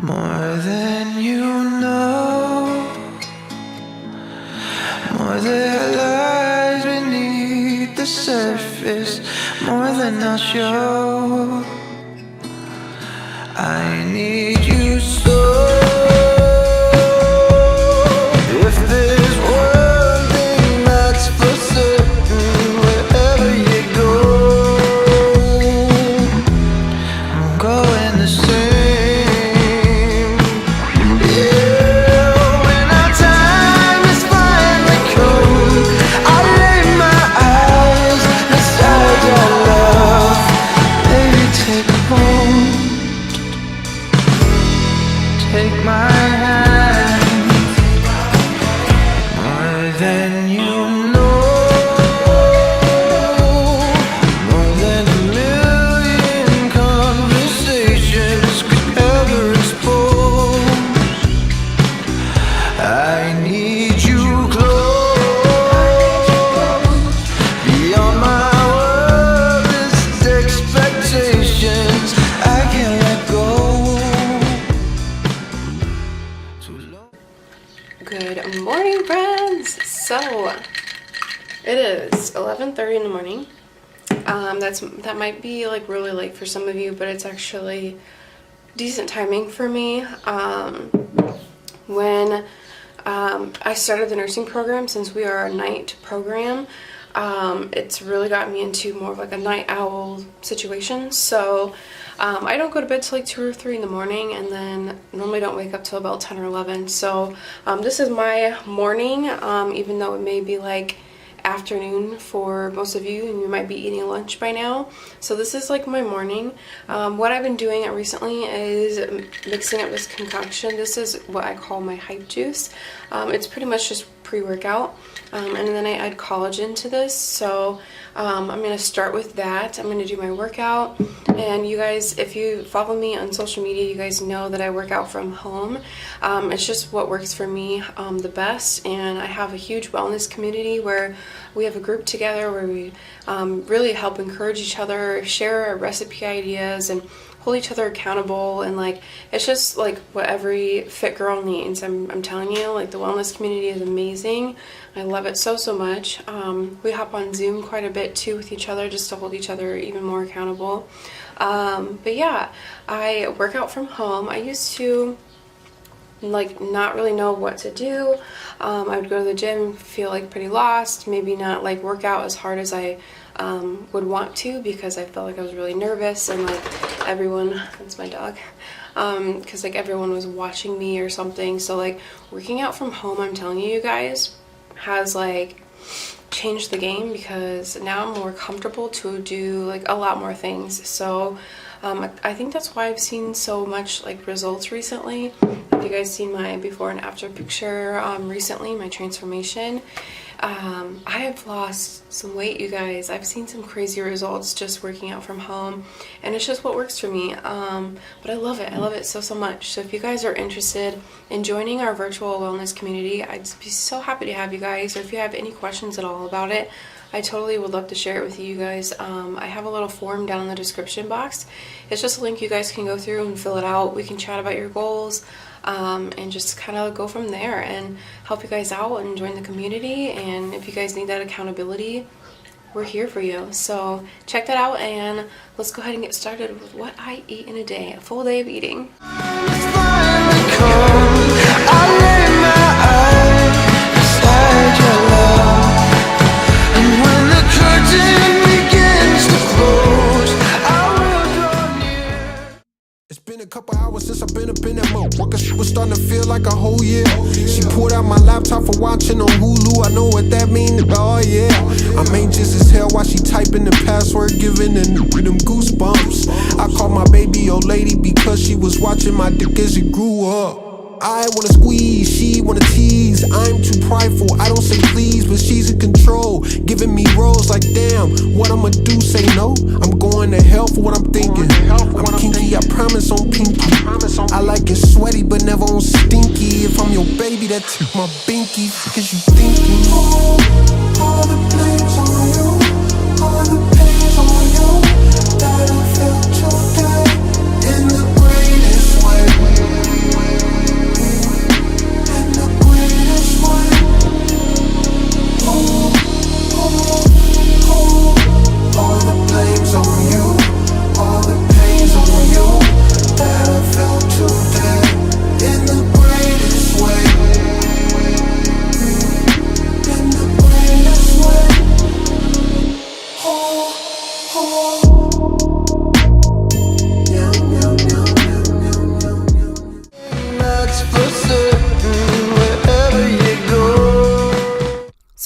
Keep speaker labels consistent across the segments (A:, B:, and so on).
A: More than you know, more that lies beneath the surface, more than I'll show. I need you so. If there's one thing that's for certain, wherever you go, I'm going the same. Take my hand, more than you know, more than a million conversations could ever expose. I need you close, beyond my wildest expectations. I can't let go.
B: Good morning, friends. So it is 11:30 in the morning. That might be like really late for some of you, but it's actually decent timing for me. When I started the nursing program, since we are a night program, it's really got me into more of like a night owl situation. So I don't go to bed till like 2 or 3 in the morning, and then normally don't wake up till about 10 or 11. So this is my morning, even though it may be like afternoon for most of you and you might be eating lunch by now. So this is like my morning. What I've been doing recently is mixing up this concoction. This is what I call my hype juice. It's pretty much just pre-workout, and then I add collagen to this. So I'm going to start with that. I'm going to do my workout, and you guys, if you follow me on social media, you guys know that I work out from home. It's just what works for me the best, and I have a huge wellness community where we have a group together where we really help encourage each other, share our recipe ideas, and hold each other accountable. And like, it's just like what every fit girl needs. I'm telling you, like, the wellness community is amazing. I love it so much. We hop on Zoom quite a bit too with each other just to hold each other even more accountable. But yeah, I work out from home. I used to like not really know what to do. I would go to the gym, feel like pretty lost, maybe not like work out as hard as I would want to, because I felt like I was really nervous, and like everyone, that's my dog, because like everyone was watching me or something. So like working out from home, I'm telling you guys, has like changed the game, because now I'm more comfortable to do like a lot more things. So I think that's why I've seen so much like results recently. Have you guys seen my before and after picture recently, my transformation? I have lost some weight, you guys. I've seen some crazy results just working out from home, and it's just what works for me. But I love it so much. So if you guys are interested in joining our virtual wellness community, I'd be so happy to have you guys. Or if you have any questions at all about it, I totally would love to share it with you guys. I have a little form down in the description box. It's just a link you guys can go through and fill it out. We can chat about your goals, and just kind of go from there and help you guys out and join the community. And if you guys need that accountability, we're here for you. So check that out, and let's go ahead and get started with what I eat in a day, a full day of eating.
C: A couple hours since I've been up in that mode. Was starting to feel like a whole year. She pulled out my laptop for watching on Hulu. I know what that means. Oh yeah, I'm anxious as hell while she typing the password, giving them goosebumps. I called my baby old lady because she was watching my dick as it grew up. I wanna squeeze, she wanna tease. I'm too prideful, I don't say please, but she's in control, giving me roles like damn. What I'ma do? Say no? I'm going to hell for what I'm thinking. I'm kinky, I promise on pinky. I like it sweaty, but never on stinky. If I'm your baby, that's my binky. Cause you thinking all the blame's on you, all the pain's on you, that I felt today in the greatest way.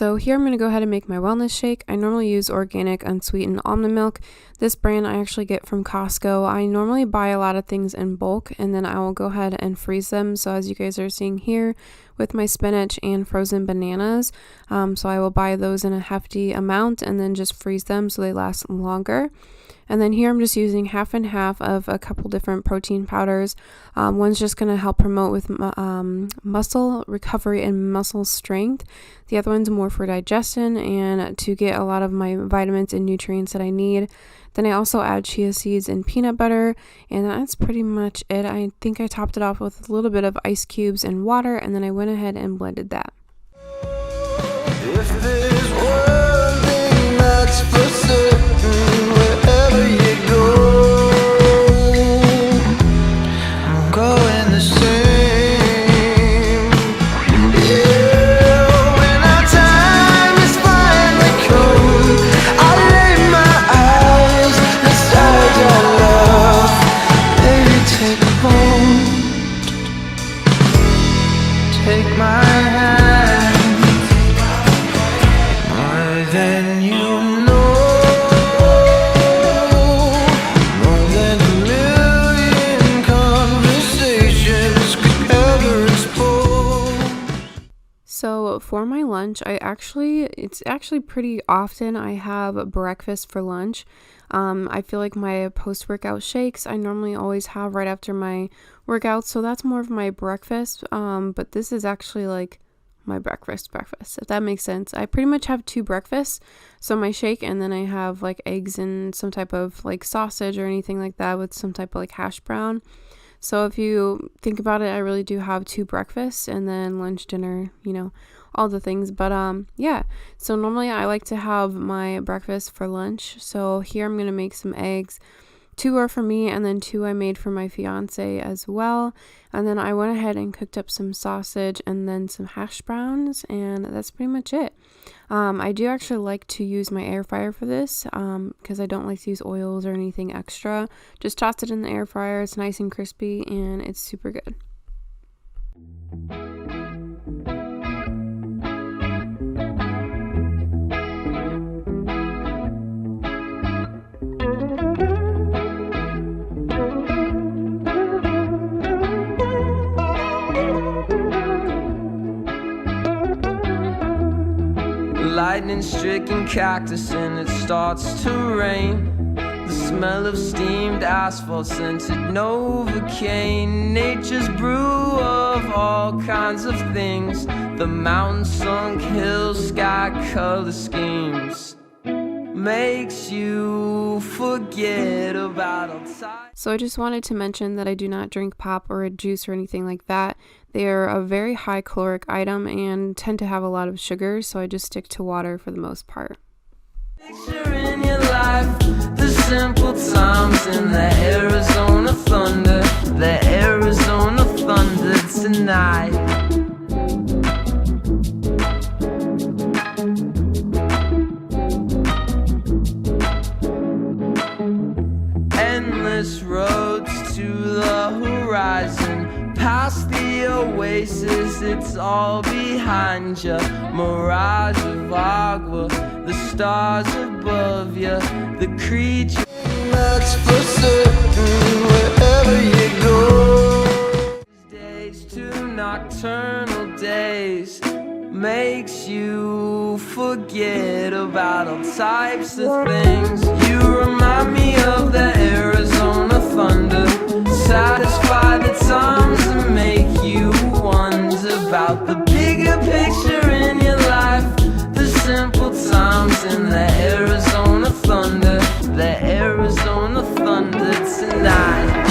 B: So here I'm going to go ahead and make my wellness shake. I normally use organic unsweetened almond milk. This brand I actually get from Costco. I normally buy a lot of things in bulk and then I will go ahead and freeze them. So as you guys are seeing here with my spinach and frozen bananas, so I will buy those in a hefty amount and then just freeze them so they last longer. And then here I'm just using half and half of a couple different protein powders. One's just going to help promote with muscle recovery and muscle strength. The other one's more for digestion and to get a lot of my vitamins and nutrients that I need. Then I also add chia seeds and peanut butter, and that's pretty much it. I think I topped it off with a little bit of ice cubes and water, and then I went ahead and blended that.
A: If there's one thing that's for certain, wherever you go, I'm going the same. Yeah, when our time is finally come, I lay my eyes beside your love. Baby, take me home. Take my hand. More than you know, more than a million conversations could ever expose.
B: So for my lunch, it's actually pretty often I have breakfast for lunch. I feel like my post-workout shakes I normally always have right after my workout, so that's more of my breakfast. But this is actually like my breakfast, if that makes sense. I pretty much have 2 breakfasts, so my shake, and then I have like eggs and some type of like sausage or anything like that with some type of like hash brown. So if you think about it, I really do have 2 breakfasts and then lunch, dinner, all the things. But yeah, so normally I like to have my breakfast for lunch. So here I'm gonna make some eggs. 2 are for me, and then 2 I made for my fiance as well. And then I went ahead and cooked up some sausage and then some hash browns, and that's pretty much it. I do actually like to use my air fryer for this because I don't like to use oils or anything extra. Just toss it in the air fryer. It's nice and crispy and it's super good.
A: Lightning-stricken cactus and it starts to rain. The smell of steamed asphalt scented Novocaine. Nature's brew of all kinds of things. The mountain sunk hills, sky color schemes. Makes you forget about all time.
B: So I just wanted to mention that I do not drink pop or a juice or anything like that. They are a very high caloric item and tend to have a lot of sugar, so I just stick to water for the most part.
A: Picture in your life the simple times in the Arizona thunder, the Arizona thunder tonight. Endless roads to the horizon, past the oasis, it's all behind you. Mirage of agua, the stars above you, the creature that's for certain, wherever you go. Days to nocturnal days makes you forget about all types of things. You remind me of the Arizona thunder, satisfy the times and make you wonder about the bigger picture in your life. The simple times in the Arizona thunder, the Arizona thunder tonight.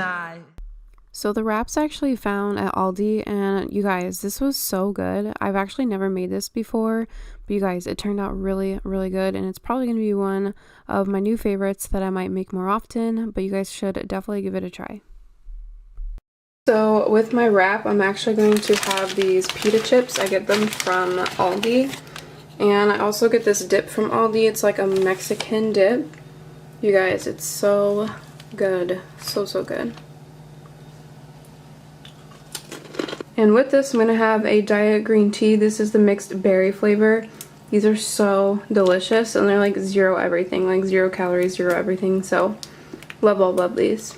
A: night.
B: So the wraps I actually found at Aldi, and you guys, this was so good. I've actually never made this before, but you guys, it turned out really, really good, and it's probably going to be one of my new favorites that I might make more often, but you guys should definitely give it a try. So with my wrap, I'm actually going to have these pita chips. I get them from Aldi, and I also get this dip from Aldi. It's like a Mexican dip. You guys, it's so good. So, so good. And with this, I'm going to have a diet green tea. This is the mixed berry flavor. These are so delicious, and they're like zero everything, like 0 calories, 0 everything. So, love these.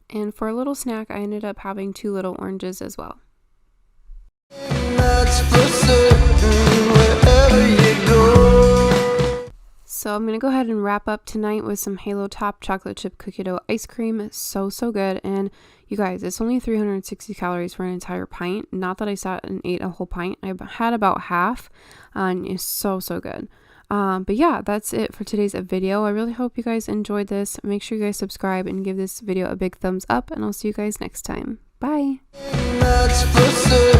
B: And for a little snack, I ended up having 2 little oranges as well.
A: That's for certain, wherever you go.
B: So I'm going to go ahead and wrap up tonight with some Halo Top chocolate chip cookie dough ice cream. So good. And you guys, it's only 360 calories for an entire pint. Not that I sat and ate a whole pint. I had about half, and it's so good. But yeah, that's it for today's video. I really hope you guys enjoyed this. Make sure you guys subscribe and give this video a big thumbs up, and I'll see you guys next time. Bye.
A: That's for certain.